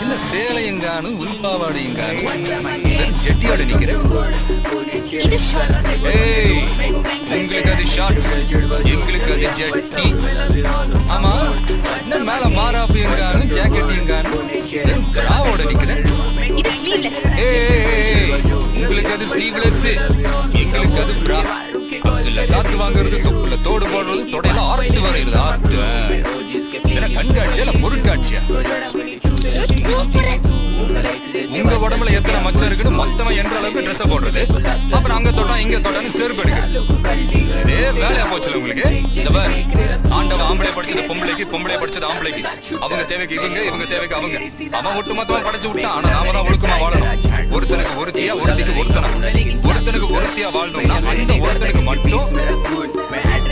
இல்ல சேலையங்கானும் உள்பாவாடையங்கானும் ஜெட்டியோட நிக்கிறேன். ஏய், உங்களுக்கு அது ஷார்ட்ஸ், எங்களுக்கு அது ஜெட்டி. ஆமா, என்ன மேல மாராப்பியங்கானும் ஜாக்கெட்டியங்கானும் பிராவோட நிக்கிறேன். ஏய், உங்களுக்கு அது ஸ்லீவ்லெஸ், எங்களுக்கு அது பிரா. அதுல காத்து வாங்குறது, தொப்புல தோடு போடுறது, தொடையில ஆர்ட் வரையிறது. ஆர்ட் கண்காட்சியா இல்ல பொருட்காட்சியா? உங்க உடம்புல எத்தனை மச்சம் இருக்குன்னு மொத்தமா என்ற அளவுக்கு ட்ரெஸ் போடுறது, அப்புறம் அங்க தொட்டா இங்க தொட்டான்னு செருப்பு எடுக்கிறது. இதே வேலையா போச்சுல உங்களுக்கு. இந்த பாரு, ஆண்டவ ஆம்பளை படிச்சது பொம்பளைக்கு, பொம்பளை படிச்சது ஆம்பளைக்கு. அவங்க தேவைக்கு இவங்க, இவங்க தேவைக்கு அவங்க. அவன் ஒட்டு மொத்தமா படைச்சு விட்டான். ஆனா நாம தான் ஒழுக்கமா வாழணும். ஒருத்தனுக்கு ஒருத்தியா, ஒருத்திக்கு ஒருத்தனா. ஒருத்தனுக்கு ஒருத்தியா வாழணும்னா அந்த ஒருத்தனுக்கு மட்டும்